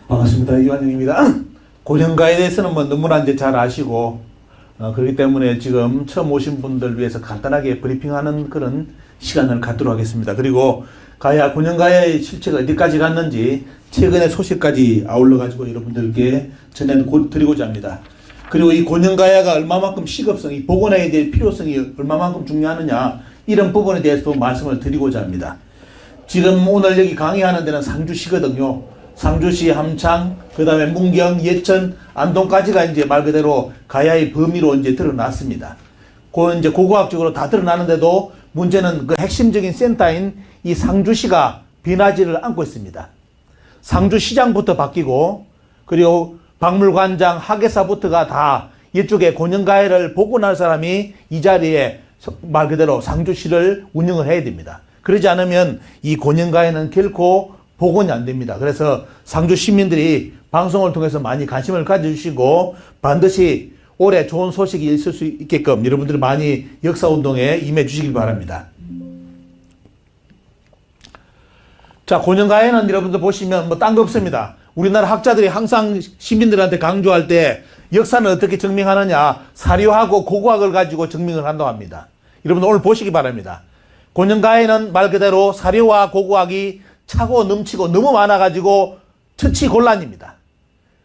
반갑습니다. 이완영입니다. 고령가에 대해서는 뭐 너무나 이제 잘 아시고, 그렇기 때문에 지금 처음 오신 분들 위해서 간단하게 브리핑하는 그런 시간을 갖도록 하겠습니다. 그리고 고령가야의 실체가 어디까지 갔는지 최근의 소식까지 아울러가지고 여러분들께 전해드리고자 합니다. 그리고 이 고령가야가 얼마만큼 시급성이, 복원해야 될 필요성이 얼마만큼 중요하느냐, 이런 부분에 대해서도 말씀을 드리고자 합니다. 지금 오늘 여기 강의하는 데는 상주시거든요. 상주시, 함창, 그 다음에 문경, 예천, 안동까지가 이제 말 그대로 가야의 범위로 이제 드러났습니다. 이제 고고학적으로 다 드러나는데도 문제는 그 핵심적인 센터인 이 상주시가 변하지를 않고 있습니다. 상주시장부터 바뀌고, 그리고 박물관장, 학예사부터가 다 이쪽에 고령가야를 복원할 사람이 이 자리에 말 그대로 상주시를 운영을 해야 됩니다. 그러지 않으면 이 고령가야는 결코 복원이 안 됩니다. 그래서 상주 시민들이 방송을 통해서 많이 관심을 가져주시고 반드시 올해 좋은 소식이 있을 수 있게끔 여러분들이 많이 역사운동에 임해 주시길 바랍니다. 자, 고령가야는 여러분들 보시면 뭐 딴 거 없습니다. 우리나라 학자들이 항상 시민들한테 강조할 때 역사는 어떻게 증명하느냐, 사료하고 고고학을 가지고 증명을 한다고 합니다. 여러분들 오늘 보시기 바랍니다. 고령가야는 말 그대로 사료와 고고학이 차고 넘치고 너무 많아가지고 처치곤란입니다.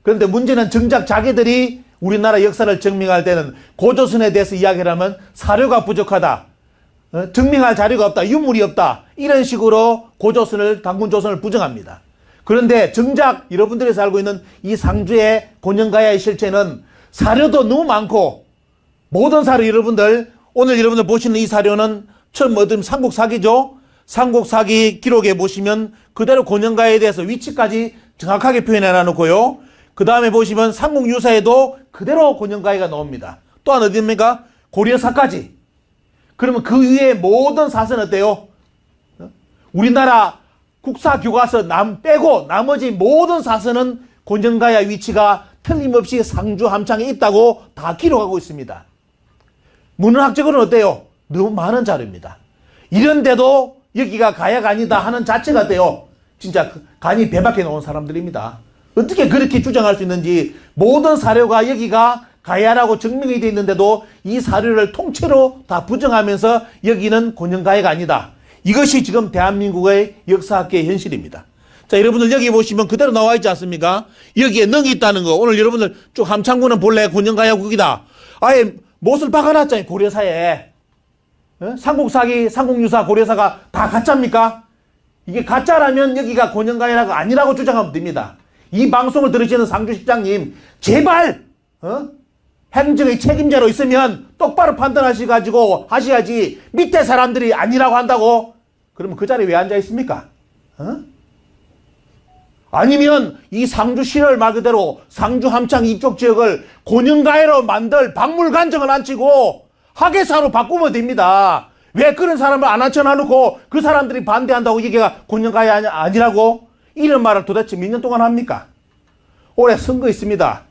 그런데 문제는 정작 자기들이 우리나라 역사를 증명할 때는 고조선에 대해서 이야기를 하면 사료가 부족하다, 증명할 자료가 없다, 유물이 없다, 이런 식으로 고조선을, 단군조선을 부정합니다. 그런데 정작 여러분들이 살고 있는 이 상주의 고령가야의 실체는 사료도 너무 많고, 모든 사료 오늘 여러분들 보시는 이 사료는 처음 얻은 삼국사기죠. 삼국사기 기록에 보시면 그대로 고령가야에 대해서 위치까지 정확하게 표현해 놔놓고요. 그 다음에 보시면 삼국유사에도 그대로 고령가야가 나옵니다. 또한 어디입니까? 고려사까지. 그러면 그 위에 모든 사서는 어때요? 우리나라 국사교과서 빼고 나머지 모든 사서는 고령가야 위치가 틀림없이 상주 함창에 있다고 다 기록하고 있습니다. 문헌학적으로는 어때요? 너무 많은 자료입니다. 이런데도 여기가 가야가 아니다 하는 자체가 어때요? 진짜 간이 배박해 놓은 사람들입니다. 어떻게 그렇게 주장할 수 있는지, 모든 사료가 여기가 가야라고 증명이 되어 있는데도 이 사료를 통째로 다 부정하면서 여기는 고령가야가 아니다. 이것이 지금 대한민국의 역사학계의 현실입니다. 자, 여러분들 여기 보시면 그대로 나와 있지 않습니까? 여기에 능이 있다는 거. 오늘 여러분들 쭉 함창구는 본래 고령가야국이다. 아예 못을 박아놨잖아요, 고려사에. 삼국사기, 삼국유사, 고려사가 다 가짜입니까? 이게 가짜라면 여기가 고령가야가 아니라고 주장하면 됩니다. 이 방송을 들으시는 상주시장님, 제발 행정의 책임자로 있으면 똑바로 판단하셔가지고 하셔야지, 밑에 사람들이 아니라고 한다고? 그러면 그 자리에 왜 앉아 있습니까? 아니면 이 상주시를 말 그대로 상주 함창 이쪽 지역을 고령가야로 만들 박물관정을 안 치고 학예사로 바꾸면 됩니다. 왜 그런 사람을 안 앉혀놔놓고 그 사람들이 반대한다고 이게가 고령가야 아니라고? 이런 말을 도대체 몇 년 동안 합니까? 올해 선거 있습니다.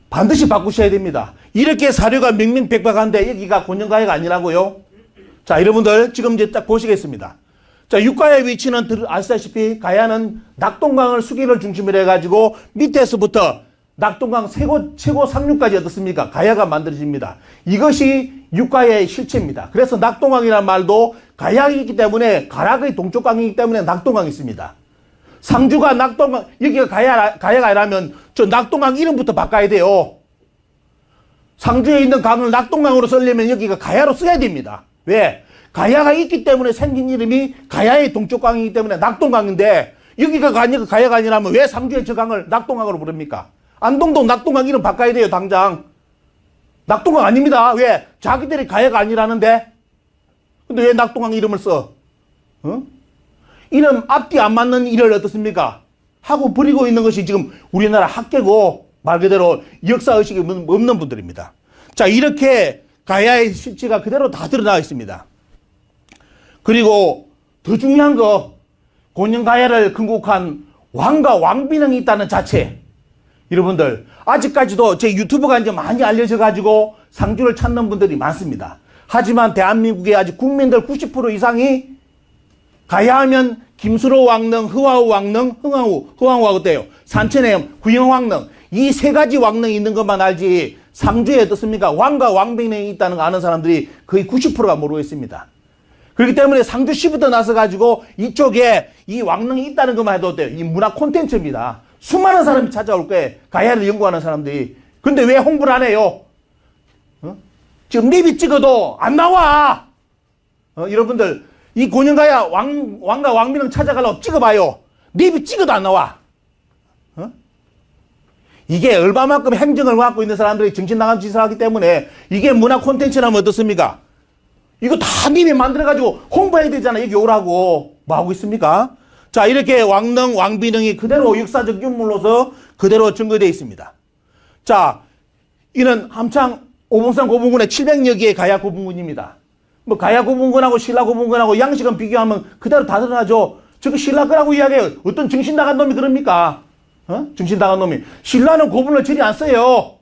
반드시 바꾸셔야 됩니다. 이렇게 사료가 명명백백한데 여기가 고령가야가 아니라고요? 자, 여러분들 지금 이제 딱 보시겠습니다. 자, 육가야의 위치는 아시다시피 가야는 낙동강을 수기를 중심으로 해가지고 밑에서부터 낙동강 최고 상류까지 어떻습니까? 가야가 만들어집니다. 이것이 육가야의 실체입니다. 그래서 낙동강이라는 말도 가야이기 있 때문에, 가락의 동쪽강이기 때문에 낙동강이 있습니다. 상주가 낙동강, 여기가 가야가 아니라면 저 낙동강 이름부터 바꿔야 돼요. 상주에 있는 강을 낙동강으로 쓰려면 여기가 가야로 써야 됩니다. 왜? 가야가 있기 때문에 생긴 이름이 가야의 동쪽강이기 때문에 낙동강인데, 여기가 가야가 아니라면 왜 상주의 저 강을 낙동강으로 부릅니까? 안동도 낙동강 이름 바꿔야 돼요, 당장. 낙동강 아닙니다. 왜? 자기들이 가야가 아니라는데? 근데 왜 낙동강 이름을 써? 이름 앞뒤 안 맞는 일을 어떻습니까? 하고 버리고 있는 것이 지금 우리나라 학계고, 말 그대로 역사의식이 없는 분들입니다. 자, 이렇게 가야의 실체가 그대로 다 드러나 있습니다. 그리고 더 중요한 거, 고령가야를 건국한 왕과 왕비능이 있다는 자체. 여러분들 아직까지도 제 유튜브가 이제 많이 알려져가지고 상주를 찾는 분들이 많습니다. 하지만 대한민국의 아직 국민들 90% 이상이 가야하면 김수로 왕릉, 흐와우 왕릉, 흥왕후가 어때요? 산천에 구영왕릉. 이 세 가지 왕릉이 있는 것만 알지 상주에 어떻습니까? 왕과 왕빙릉이 있다는 거 아는 사람들이 거의 90%가 모르고 있습니다. 그렇기 때문에 상주시부터 나서 가지고 이쪽에 이 왕릉이 있다는 것만 해도 어때요? 이 문화 콘텐츠입니다. 수많은 사람이 찾아올 거예요. 가야를 연구하는 사람들이. 근데 왜 홍보를 안 해요? 지금 리뷰 찍어도 안 나와. 여러분들 이 고년가야 왕과 왕비릉 찾아가려고 찍어봐요. 리뷰 찍어도 안 나와. 이게 얼마만큼 행정을 갖고 있는 사람들이 정신 나간 짓을 하기 때문에 이게 문화 콘텐츠라면 어떻습니까? 이거 다 님이 만들어가지고 홍보해야 되잖아. 여기 오라고. 뭐 하고 있습니까? 자, 이렇게 왕릉, 왕비릉이 그대로 역사적 유물로서 그대로 증거되어 있습니다. 자, 이는 함창 오봉산 고분군의 700여 개의 가야 고분군입니다. 뭐 가야 고분군하고 신라 고분군하고 양식은 비교하면 그대로 다 드러나죠. 저거 신라 거라고 이야기해요. 어떤 정신 나간 놈이 그럽니까? 정신 나간 놈이. 신라는 고분을 저리 안 써요.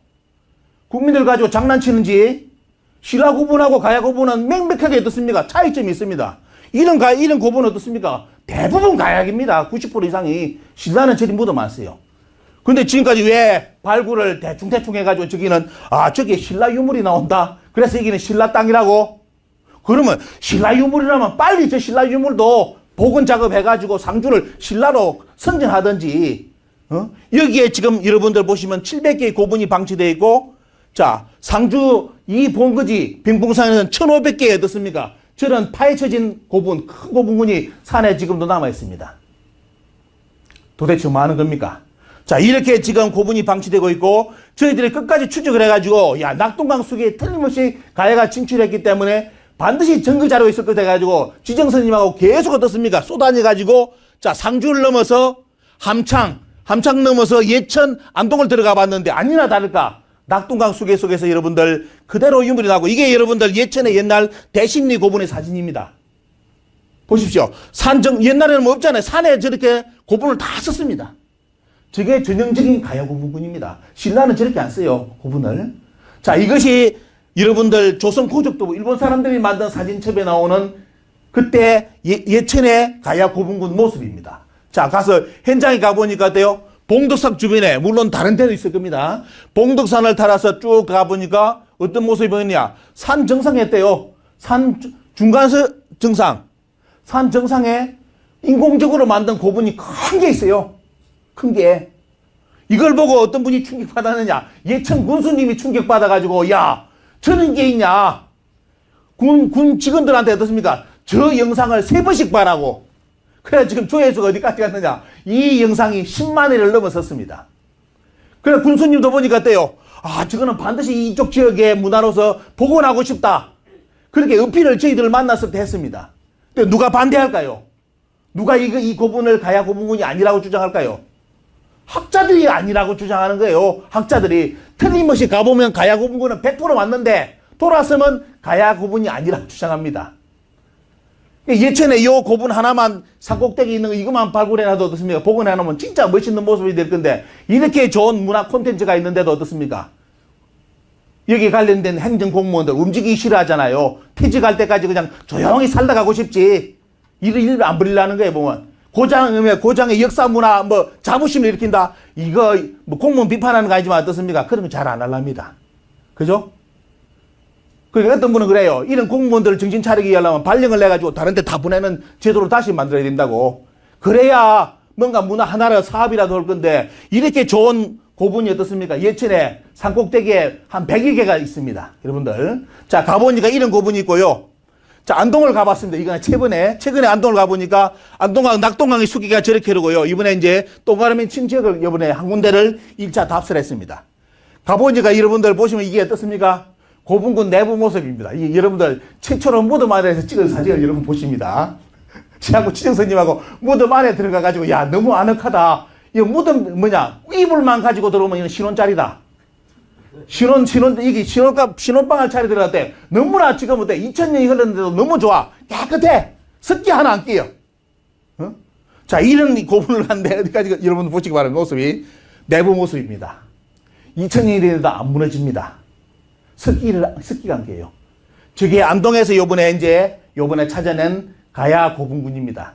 국민들 가지고 장난치는지. 신라 고분하고 가야 고분은 명백하게 어떻습니까? 차이점이 있습니다. 이런 고분은 어떻습니까? 대부분 가약입니다. 90% 이상이. 신라는 저리 묻어 안 써요. 근데 지금까지 왜 발굴을 대충 해가지고 저기는 저게 신라 유물이 나온다. 그래서 여기는 신라 땅이라고. 그러면 신라 유물이라면 빨리 저 신라 유물도 복원 작업해가지고 상주를 신라로 선정하든지. 여기에 지금 여러분들 보시면 700개의 고분이 방치되어 있고, 자, 상주 이 본거지 병풍산에는 1500개의 어떻습니까? 저런 파헤쳐진 고분, 큰 고분군이 산에 지금도 남아 있습니다. 도대체 뭐 하는 겁니까? 자, 이렇게 지금 고분이 방치되고 있고, 저희들이 끝까지 추적을 해가지고, 낙동강 속에 틀림없이 가야가 진출했기 때문에 반드시 증거자료가 있을 것 해가지고, 지정선님하고 계속 어떻습니까? 쏘다녀가지고, 자, 상주를 넘어서 함창 넘어서 예천, 안동을 들어가 봤는데, 아니나 다를까? 낙동강 속에서 여러분들 그대로 유물이 나고, 이게 여러분들 예천의 옛날 대심리 고분의 사진입니다. 보십시오. 옛날에는 뭐 없잖아요. 산에 저렇게 고분을 다 썼습니다. 저게 전형적인 가야 고분군입니다. 신라는 저렇게 안 써요. 고분을. 자, 이것이 여러분들 조선 고족도 일본 사람들이 만든 사진첩에 나오는 그때 예천의 가야 고분군 모습입니다. 자, 가서 현장에 가보니까 어때요? 봉덕산 주변에, 물론 다른 데도 있을 겁니다. 봉덕산을 따라서 쭉 가보니까 어떤 모습이 보이느냐. 산 정상에 있대요. 중간 정상. 산 정상에 인공적으로 만든 고분이 큰 게 있어요. 큰 게. 이걸 보고 어떤 분이 충격받았느냐. 예천 군수님이 충격받아가지고, 야, 저런 게 있냐. 군 직원들한테 어떻습니까? 저 영상을 3번씩 봐라고. 그래 지금 조회수가 어디까지 갔느냐. 이 영상이 10만 회를 넘어섰습니다. 그래 군수님도 보니까 어때요? 저거는 반드시 이쪽 지역의 문화로서 복원하고 싶다. 그렇게 어필을 저희들을 만났을 때 했습니다. 근데 누가 반대할까요? 누가 이 고분을 가야 고분군이 아니라고 주장할까요? 학자들이 아니라고 주장하는 거예요. 학자들이. 틀림없이 가보면 가야 고분군은 100% 맞는데 돌아서면 가야 고분이 아니라고 주장합니다. 예천에 이 고분 하나만 산꼭대기 있는 거 이것만 발굴해놔도 어떻습니까? 복원해놓으면 진짜 멋있는 모습이 될 건데 이렇게 좋은 문화 콘텐츠가 있는데도 어떻습니까? 여기 관련된 행정 공무원들 움직이기 싫어하잖아요. 퇴직할 때까지 그냥 조용히 살다 가고 싶지. 일을 안 벌이려는 거예요, 보면. 고장의 역사 문화 자부심을 일으킨다. 이거 공무원 비판하는 거 아니지만 어떻습니까? 그런 거 잘 안 하랍니다. 그죠? 그러니까 어떤 분은 그래요. 이런 공무원들을 정신 차리게 하려면 발령을 내가지고 다른 데 다 보내는 제도를 다시 만들어야 된다고. 그래야 뭔가 문화 하나를 사업이라도 할 건데 이렇게 좋은 고분이 어떻습니까? 예천에 산꼭대기에 한 100여 개가 있습니다. 여러분들. 자, 가보니까 이런 고분이 있고요. 자, 안동을 가봤습니다. 이거는 최근에 안동을 가보니까 낙동강의 수기가 저렇게 흐르고요. 이번에 이제 똥가르미 친지역을 이번에 한 군데를 1차 답사를 했습니다. 가보니까 여러분들 보시면 이게 어떻습니까? 고분군 내부 모습입니다. 이 여러분들 최초로 무덤 안에서 찍은 사진을 여러분 보십니다. 저하고 지정선님하고 무덤 안에 들어가가지고 야 너무 아늑하다. 이 무덤 이불만 가지고 들어오면 이건 신혼짜리다. 이게 신혼방을 차려 들어갔대. 너무나 지금 어때? 2000년이 흘렀는데도 너무 좋아. 깨끗해. 습기 하나 안 끼요. 자, 이런 고분을 한데 어디까지 여러분 보시기 바랍니다. 모습이 내부 모습입니다. 2000년이 되는데도 안 무너집니다. 습기가 안 깨요. 저게 안동에서 요번에 찾아낸 가야 고분군입니다.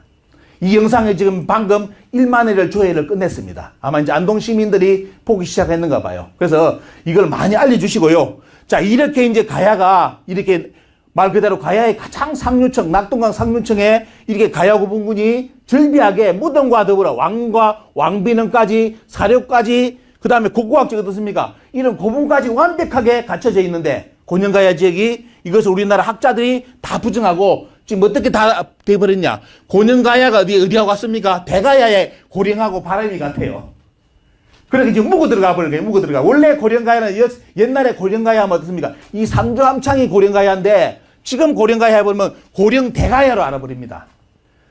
이 영상에 지금 방금 1만 회를 조회를 끝냈습니다. 아마 이제 안동 시민들이 보기 시작했는가 봐요. 그래서 이걸 많이 알려주시고요. 자, 이렇게 이제 가야가 이렇게 말 그대로 가야의 가장 상류층, 낙동강 상류층에 이렇게 가야 고분군이 절비하게 무덤과 더불어 왕과 왕비능까지 사료까지 그 다음에 고고학적 어떻습니까? 이런 고분까지 완벽하게 갖춰져 있는데 곤영가야 지역이 이것을 우리나라 학자들이 다 부정하고 지금 어떻게 다 돼버렸냐? 곤영가야가 어디하고 같습니까? 대가야의 고령하고 바람이 같아요. 그렇게 지금 묵어 들어가 버린 거예요. 묵어 들어가. 원래 고령가야는 옛날에 고령가야 하면 어떻습니까? 이 삼조함창이 고령가야인데 지금 고령가야 해보면 고령대가야로 알아버립니다.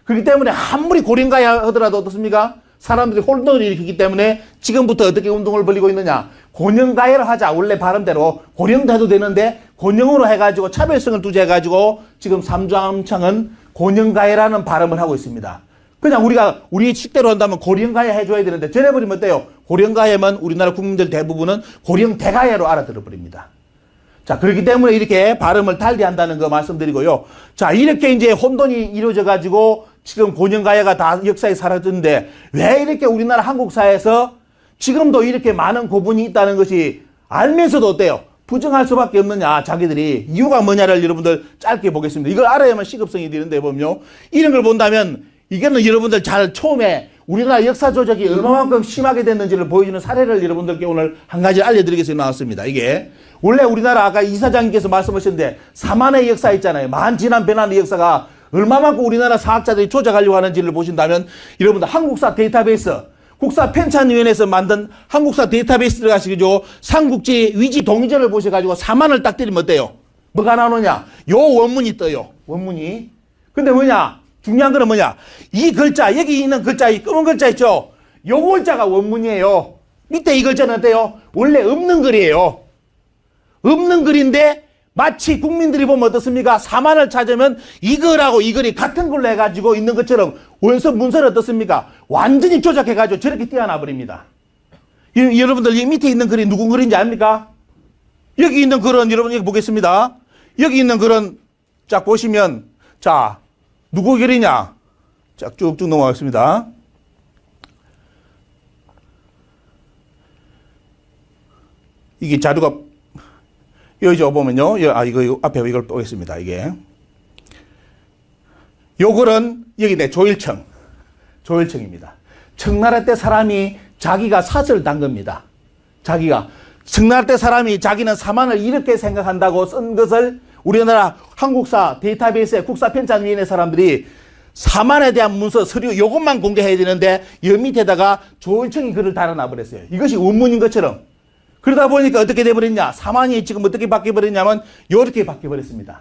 그렇기 때문에 아무리 고령가야 하더라도 어떻습니까? 사람들이 혼돈을 일으키기 때문에 지금부터 어떻게 운동을 벌이고 있느냐. 곤영가야로 하자. 원래 발음대로 고령도 해도 되는데 곤영으로 해가지고 차별성을 두재해가지고 지금 삼조함창은 곤영가야라는 발음을 하고 있습니다. 그냥 우리 식대로 한다면 고령가야 해줘야 되는데 전해버리면 어때요? 고령가야면 우리나라 국민들 대부분은 고령대가야로 알아들어버립니다. 자, 그렇기 때문에 이렇게 발음을 달리 한다는 거 말씀드리고요. 자, 이렇게 이제 혼돈이 이루어져가지고 지금 곤영가야가 다 역사에 사라졌는데 왜 이렇게 우리나라 한국사에서 지금도 이렇게 많은 고분이 있다는 것이 알면서도 어때요? 부정할 수밖에 없느냐, 자기들이. 이유가 뭐냐를 여러분들 짧게 보겠습니다. 이걸 알아야만 시급성이 되는데 보면요. 이런 걸 본다면 이거는 여러분들 잘 처음에 우리나라 역사 조작이 얼마만큼 심하게 됐는지를 보여주는 사례를 여러분들께 오늘 한 가지 알려드리기 위해서 나왔습니다. 이게 원래 우리나라 아까 이사장님께서 말씀하셨는데 사만의 역사 있잖아요. 만지난 변환의 역사가 얼마만큼 우리나라 사학자들이 조작하려고 하는지를 보신다면 여러분들 한국사 데이터베이스 국사편찬위원회에서 만든 한국사 데이터베이스 들어가시죠. 삼국지 위지 동의전을 보셔가지고 사만을 딱 때리면 어때요? 뭐가 나오느냐? 요 원문이 떠요. 원문이. 근데 뭐냐? 중요한 거는 뭐냐? 이 글자, 여기 있는 글자, 이 검은 글자 있죠? 요 글자가 원문이에요. 밑에 이 글자는 어때요? 원래 없는 글이에요. 없는 글인데 마치 국민들이 보면 어떻습니까? 사만을 찾으면 이글하고 이 글이 같은 걸로 해가지고 있는 것처럼 원서 문서를 어떻습니까? 완전히 조작해가지고 저렇게 띄어나 버립니다. 여러분들 이 밑에 있는 글이 누구 글인지 압니까? 여기 있는 글은 여러분 여기 보겠습니다. 여기 있는 글은 자 보시면 자 누구 글이냐? 자 쭉쭉 넘어가겠습니다. 이게 자료가 여기 저 보면요. 이거 앞에 이걸 보겠습니다. 이게. 요 글은 여기 네, 조일청입니다. 청나라 때 사람이 자기가 사슬을 단 겁니다. 자기가. 청나라 때 사람이 자기는 사만을 이렇게 생각한다고 쓴 것을 우리나라 한국사 데이터베이스의 국사편찬위원회 사람들이 사만에 대한 문서, 서류 요것만 공개해야 되는데 여 밑에다가 조일청이 글을 달아놔 버렸어요. 이것이 원문인 것처럼. 그러다 보니까 어떻게 돼버렸냐? 사만이 지금 어떻게 바뀌어버렸냐면 요렇게 바뀌어버렸습니다.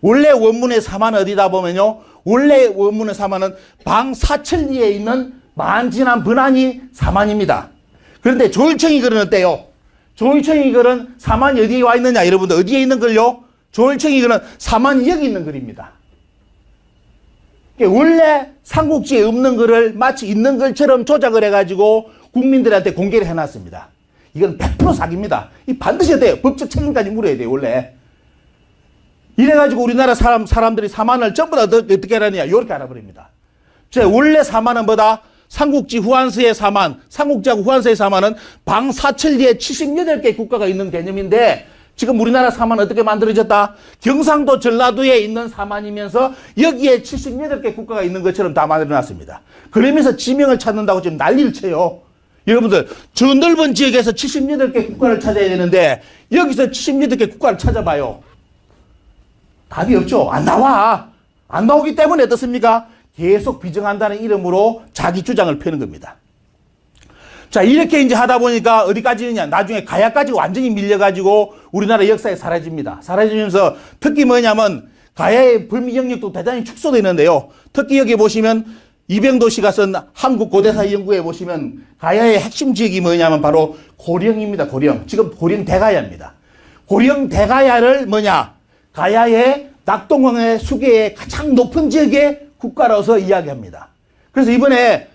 원래 원문의 사만은 어디다 보면요. 원래 원문의 사만은 방사천리에 있는 만진한 번안이 사만입니다. 그런데 조일청이 글은 어때요? 조일청이 글은 사만이 어디에 와 있느냐? 여러분들 어디에 있는 글요? 조일청이 글은 사만이 여기 있는 글입니다. 원래 삼국지에 없는 글을 마치 있는 글처럼 조작을 해가지고 국민들한테 공개를 해놨습니다. 이건 100% 사기입니다. 이 반드시 어때요? 법적 책임까지 물어야 돼요, 원래. 이래가지고 우리나라 사람들이 사만을 전부 다 어떻게 하느냐, 이렇게 알아버립니다. 원래 사만은 뭐다? 삼국지 후한서의 사만, 삼국지하고 후한서의 사만은 방사천리에 78개 국가가 있는 개념인데, 지금 우리나라 사만은 어떻게 만들어졌다? 경상도 전라도에 있는 사만이면서 여기에 78개 국가가 있는 것처럼 다 만들어놨습니다. 그러면서 지명을 찾는다고 지금 난리를 쳐요. 여러분들 저 넓은 지역에서 78개 국가를 찾아야 되는데 여기서 78개 국가를 찾아봐요. 답이 없죠. 안 나와. 안 나오기 때문에 어떻습니까? 계속 비정한다는 이름으로 자기 주장을 펴는 겁니다. 자, 이렇게 이제 하다 보니까 어디까지냐? 나중에 가야까지 완전히 밀려가지고 우리나라 역사에 사라집니다. 사라지면서 특히 뭐냐면 가야의 불미 영역도 대단히 축소되는데요. 특히 여기 보시면 이병도 씨가 쓴 한국 고대사 연구에 보시면 가야의 핵심 지역이 뭐냐면 바로 고령입니다. 고령. 지금 고령 대가야입니다. 고령 대가야를 뭐냐? 가야의 낙동강의 수계의 가장 높은 지역의 국가로서 이야기합니다. 그래서 이번에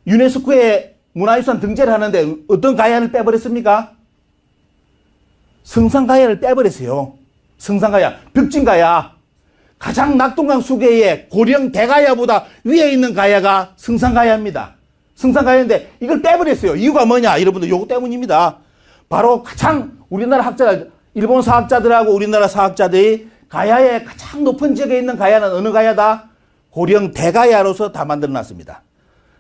유네스코에 문화유산 등재를 하는데 어떤 가야를 빼버렸습니까? 성산가야를 빼버렸어요. 성산가야, 벽진가야. 가장 낙동강 수계의 고령 대가야보다 위에 있는 가야가 성산가야입니다. 성산가야인데 이걸 빼버렸어요. 이유가 뭐냐? 여러분들 요거 때문입니다. 바로 가장 우리나라 학자들, 일본 사학자들하고 우리나라 사학자들이 가야의 가장 높은 지역에 있는 가야는 어느 가야다? 고령 대가야로서 다 만들어놨습니다.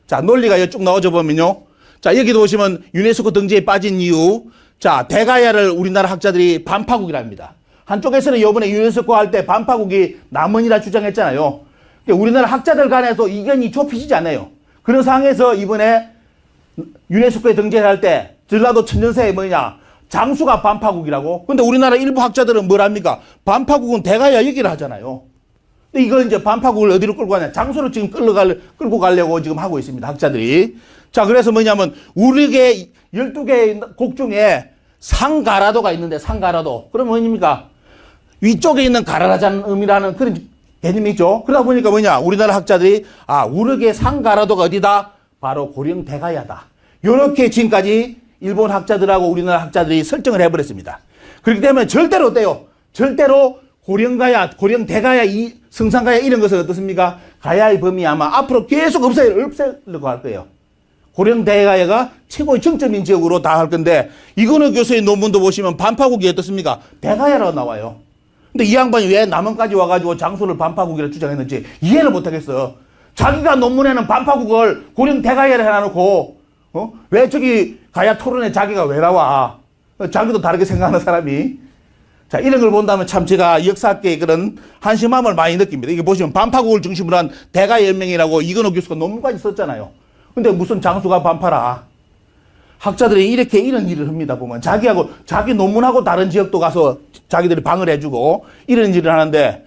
자, 논리가 쭉 나오죠 보면요. 자, 여기도 보시면 유네스코 등재에 빠진 이유. 자, 대가야를 우리나라 학자들이 반파국이라 합니다. 한쪽에서는 이번에 유네스코 할 때 반파국이 남원이라 주장했잖아요. 우리나라 학자들 간에도 이견이 좁혀지지 않아요. 그런 상황에서 이번에 유네스코에 등재를 할 때 전라도 천년새에 뭐냐? 장수가 반파국이라고. 근데 우리나라 일부 학자들은 뭘 합니까? 반파국은 대가야 얘기를 하잖아요. 근데 이걸 이제 반파국을 어디로 끌고 가냐? 장수로 지금 끌고 가려고 지금 하고 있습니다. 학자들이. 자, 그래서 뭐냐면 우리게 12개의 곡 중에 상가라도가 있는데 상가라도. 그러면 뭐입니까? 위쪽에 있는 가라라잔음이라는 그런 개념이 있죠. 그러다 보니까 뭐냐? 우리나라 학자들이 우르게 상가라도가 어디다? 바로 고령 대가야다. 이렇게 지금까지 일본 학자들하고 우리나라 학자들이 설정을 해버렸습니다. 그렇기 때문에 절대로 어때요? 절대로 고령가야, 고령 대가야, 성산가야 이런 것은 어떻습니까? 가야의 범위 아마 앞으로 계속 없애려고 할 거예요. 고령 대가야가 최고의 정점인 지역으로 다 할 건데 이건우 교수의 논문도 보시면 반파국이 어떻습니까? 대가야라고 나와요. 근데 이 양반이 왜 남원까지 와가지고 장소를 반파국이라고 주장했는지 이해를 못하겠어. 자기가 논문에는 반파국을 고령 대가야를 해놔놓고 왜 저기 가야 토론에 자기가 왜 나와? 자기도 다르게 생각하는 사람이. 자, 이런 걸 본다면 참 제가 역사학계의 그런 한심함을 많이 느낍니다. 이게 보시면 반파국을 중심으로 한 대가연맹이라고 이건호 교수가 논문까지 썼잖아요. 근데 무슨 장수가 반파라. 학자들이 이렇게 이런 일을 합니다. 보면 자기 논문하고 다른 지역도 가서 자기들이 방을 해주고 이런 일을 하는데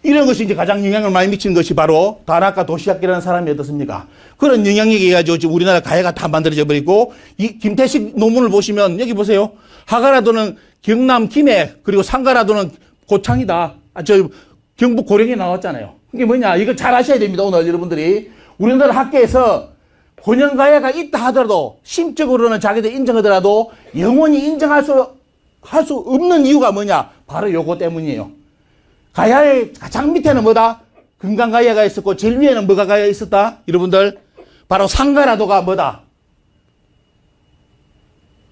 이런 것이 이제 가장 영향을 많이 미치는 것이 바로 다나카 도시학기라는 사람이 어떻습니까? 그런 영향력에 의해 가지고 지금 우리나라 가야가 다 만들어져 버리고 이 김태식 논문을 보시면 여기 보세요. 하가라도는 경남 김해 그리고 상가라도는 고창이다. 경북 고령에 나왔잖아요. 그게 뭐냐? 이거 잘 아셔야 됩니다. 오늘 여러분들이 우리나라 학계에서 고령가야가 있다 하더라도 심적으로는 자기들 인정하더라도 영원히 인정할 수 없는 이유가 뭐냐? 바로 요거 때문이에요. 가야의 가장 밑에는 뭐다? 금강가야가 있었고 제일 위에는 뭐가 가야 있었다? 여러분들 바로 상가라도가 뭐다?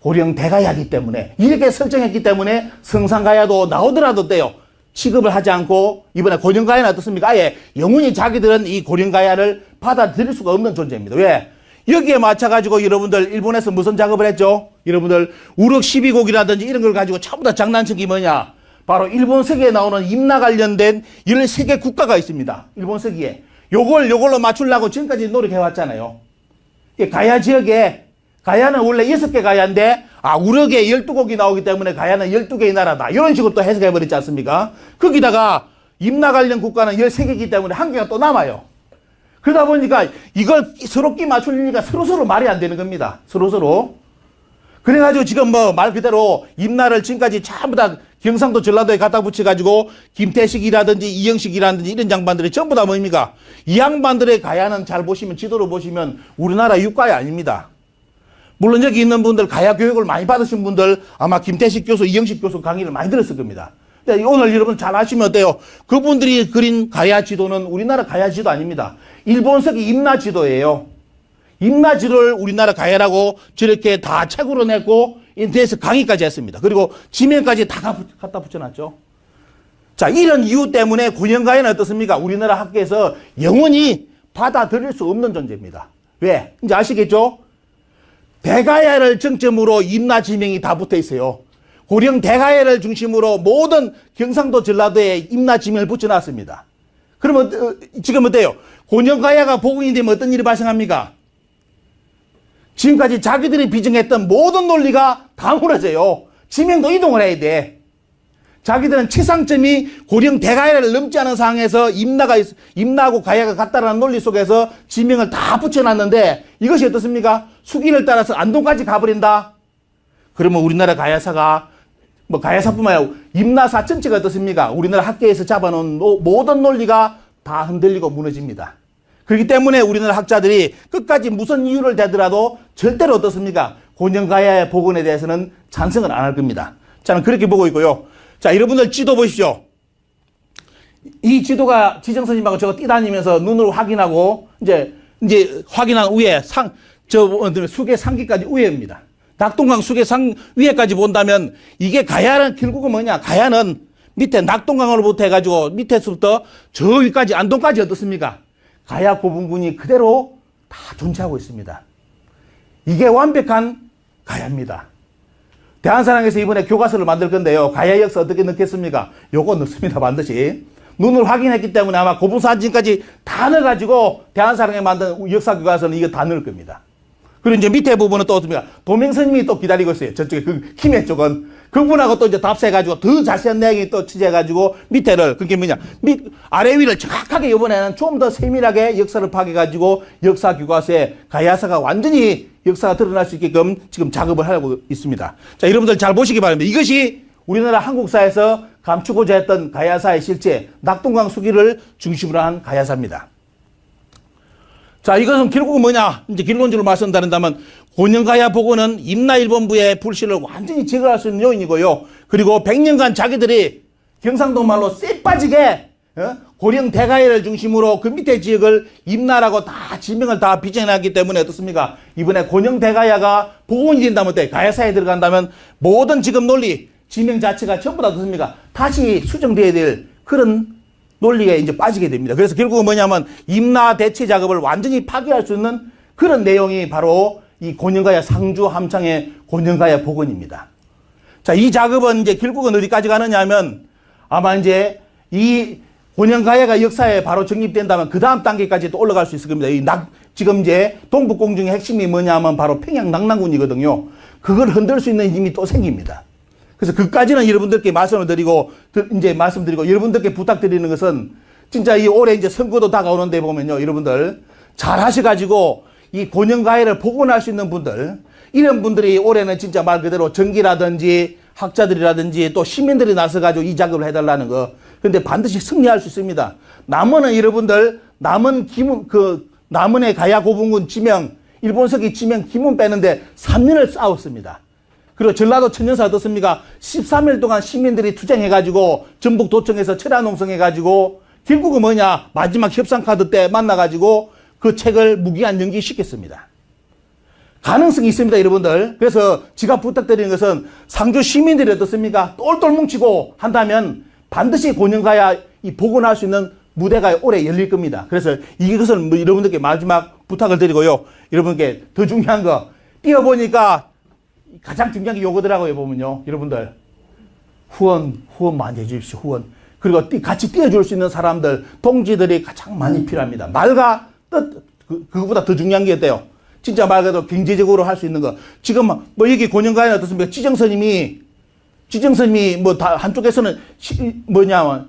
고령 대가야기 때문에 이렇게 설정했기 때문에 성산가야도 나오더라도 돼요. 취급을 하지 않고 이번에 고령가야는 어떻습니까? 아예 영원히 자기들은 이 고령가야를 받아들일 수가 없는 존재입니다. 왜? 여기에 맞춰가지고 여러분들 일본에서 무슨 작업을 했죠? 여러분들 우럭 12곡이라든지 이런 걸 가지고 전부 다 장난친 게 뭐냐? 바로 일본 서기에 나오는 임나 관련된 13개 국가가 있습니다. 일본 서기에. 요걸로 맞추려고 지금까지 노력해왔잖아요. 가야 지역에, 가야는 원래 6개 가야인데, 우럭에 12곡이 나오기 때문에 가야는 12개의 나라다. 이런 식으로 또 해석해버렸지 않습니까? 거기다가 임나 관련 국가는 13개이기 때문에 한 개가 또 남아요. 그러다 보니까 이걸 서로 끼 맞추려니까 서로서로 말이 안 되는 겁니다. 서로서로. 그래가지고 지금 말 그대로 임나를 지금까지 전부 다 경상도 전라도에 갖다 붙여가지고 김태식이라든지 이영식이라든지 이런 양반들이 전부 다 뭡니까? 이 양반들의 가야는 잘 보시면 지도로 보시면 우리나라 육가야 아닙니다. 물론 여기 있는 분들 가야 교육을 많이 받으신 분들 아마 김태식 교수, 이영식 교수 강의를 많이 들었을 겁니다. 근데 오늘 여러분 잘 아시면 어때요? 그분들이 그린 가야 지도는 우리나라 가야 지도 아닙니다. 일본서기 임나 지도예요. 임나 지도를 우리나라 가야라고 저렇게 다 책으로 냈고 인터넷에서 강의까지 했습니다. 그리고 지면까지 다 갖다 붙여놨죠. 자, 이런 이유 때문에 고령가야는 어떻습니까? 우리나라 학계에서 영원히 받아들일 수 없는 존재입니다. 왜? 이제 아시겠죠? 대가야를 정점으로 임나 지명이 다 붙어 있어요. 고령 대가야를 중심으로 모든 경상도 전라도에 임나 지명을 붙여놨습니다. 그러면 지금 어때요? 고령가야가 복원이 되면 어떤 일이 발생합니까? 지금까지 자기들이 비정했던 모든 논리가 다 무너져요. 지명도 이동을 해야 돼. 자기들은 치상점이 고령 대가야를 넘지 않은 상황에서 임나하고 가야가 같다라는 논리 속에서 지명을 다 붙여놨는데 이것이 어떻습니까? 수기를 따라서 안동까지 가버린다? 그러면 우리나라 가야사가 가야사뿐만 아니라 임나사 전체가 어떻습니까? 우리나라 학계에서 잡아놓은 모든 논리가 다 흔들리고 무너집니다. 그렇기 때문에 우리나라 학자들이 끝까지 무슨 이유를 대더라도 절대로 어떻습니까? 고령가야의 복원에 대해서는 찬성을 안 할 겁니다. 저는 그렇게 보고 있고요. 자, 여러분들 지도 보십시오. 이 지도가 지정선님하고 저거 뛰다니면서 눈으로 확인하고 이제 확인한 후에 수계 상기까지 위에입니다. 낙동강 수계 위에까지 본다면 이게 가야는 결국은 뭐냐? 가야는 밑에 낙동강으로부터 해가지고 밑에서부터 저 위까지 안동까지 어떻습니까? 가야 고분군이 그대로 다 존재하고 있습니다. 이게 완벽한 가야입니다. 대한사랑에서 이번에 교과서를 만들 건데요. 가야 역사 어떻게 넣겠습니까? 요거 넣습니다. 반드시. 눈을 확인했기 때문에 아마 고분사진까지 다 넣어가지고 대한사랑에 만든 역사 교과서는 이거 다 넣을 겁니다. 그리고 이제 밑에 부분은 또 어떻습니까? 도명스님이 또 기다리고 있어요. 저쪽에 그 김해 쪽은. 그분하고 또 이제 답세해가지고 더 자세한 내용이 또 취재해가지고 밑에를, 그게 뭐냐. 아래 위를 정확하게 이번에는 좀 더 세밀하게 역사를 파악해가지고 역사 교과서에 가야사가 완전히 역사가 드러날 수 있게끔 지금 작업을 하고 있습니다. 자, 여러분들 잘 보시기 바랍니다. 이것이 우리나라 한국사에서 감추고자 했던 가야사의 실제, 낙동강 수기를 중심으로 한 가야사입니다. 자, 이것은 결국은 뭐냐? 이제 결론적으로 말씀드린다면, 곤영가야 복원은 임나일본부의 불씨를 완전히 제거할 수 있는 요인이고요. 그리고 100년간 자기들이 경상도 말로 쎄 빠지게, 고령 대가야를 중심으로 그 밑에 지역을 임나라고 다 지명을 다 비정해놨기 때문에 어떻습니까? 이번에 곤영 대가야가 복원이 된다면 때, 가야사에 들어간다면 모든 지금 논리, 지명 자체가 전부 다 어떻습니까? 다시 수정돼야 될 그런 논리에 이제 빠지게 됩니다. 그래서 결국은 뭐냐면 임나 대체 작업을 완전히 파괴할 수 있는 그런 내용이 바로 이 곤영가야 상주 함창의 곤영가야 복원입니다. 자, 이 작업은 이제 결국은 어디까지 가느냐 하면 아마 이제 이 곤영가야가 역사에 바로 정립된다면 그 다음 단계까지 또 올라갈 수 있을 겁니다. 지금 이제 동북공중의 핵심이 뭐냐 하면 바로 평양 낙랑군이거든요. 그걸 흔들 수 있는 힘이 또 생깁니다. 그래서 그까지는 여러분들께 말씀드리고 여러분들께 부탁드리는 것은 진짜 이 올해 이제 선거도 다가오는데 보면요. 여러분들 잘 하셔가지고 이 곤영가야를 복원할 수 있는 분들, 이런 분들이 올해는 진짜 말 그대로 정기라든지 학자들이라든지 또 시민들이 나서가지고 이 작업을 해달라는 거. 근데 반드시 승리할 수 있습니다. 남원은 여러분들, 남원의 가야 고분군 지명, 일본서기 지명 기문 빼는데 3년을 싸웠습니다. 그리고 전라도 천년사 어떻습니까? 13일 동안 시민들이 투쟁해가지고 전북도청에서 철야 농성해가지고 결국은 뭐냐? 마지막 협상카드 때 만나가지고 그 책을 무기한 연기시켰습니다. 가능성이 있습니다, 여러분들. 그래서 제가 부탁드리는 것은 상주 시민들이 어떻습니까? 똘똘 뭉치고 한다면 반드시 곤영가야 이 복원할 수 있는 무대가 올해 열릴 겁니다. 그래서 이것을 뭐 여러분들께 마지막 부탁을 드리고요. 여러분께 더 중요한 거, 뛰어보니까 가장 중요한 게 요거더라고요, 보면요. 여러분들. 후원 많이 해주십시오, 후원. 그리고 같이 뛰어줄 수 있는 사람들, 동지들이 가장 많이 필요합니다. 말과 뜻, 그거보다 더 중요한 게 어때요? 진짜 말 그대로 경제적으로 할 수 있는 거. 지금 뭐 여기 곤영가야는 어떻습니까? 지정선님이 뭐 다 한쪽에서는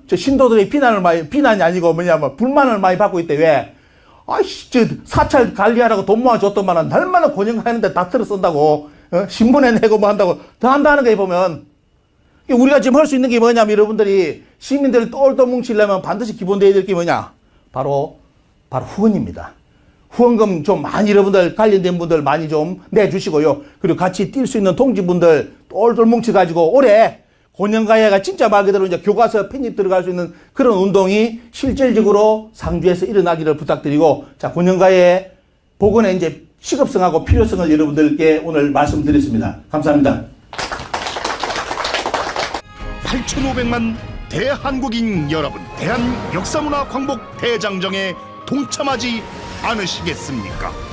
저 신도들의 비난이 아니고 불만을 많이 받고 있대. 왜? 아이씨, 저 사찰 관리하라고 돈 모아줬더만은 날마다 곤영가야는데 다 틀어 쓴다고. 신문에 내고 뭐 한다고 더 한다는 거 보면 우리가 지금 할 수 있는 게 뭐냐면 여러분들이 시민들을 똘똘 뭉치려면 반드시 기본돼야 될 게 뭐냐? 바로 후원입니다. 후원금 좀 많이 여러분들 관련된 분들 많이 좀 내주시고요. 그리고 같이 뛸 수 있는 동지분들 똘똘 뭉쳐가지고 올해 곤영가야가 진짜 말 그대로 이제 교과서 편입 들어갈 수 있는 그런 운동이 실질적으로 상주에서 일어나기를 부탁드리고, 자, 곤영가야의 복원에 이제 시급성하고 필요성을 여러분들께 오늘 말씀드렸습니다. 감사합니다. 8,500만 대한국인 여러분, 대한 역사문화 광복 대장정에 동참하지 않으시겠습니까?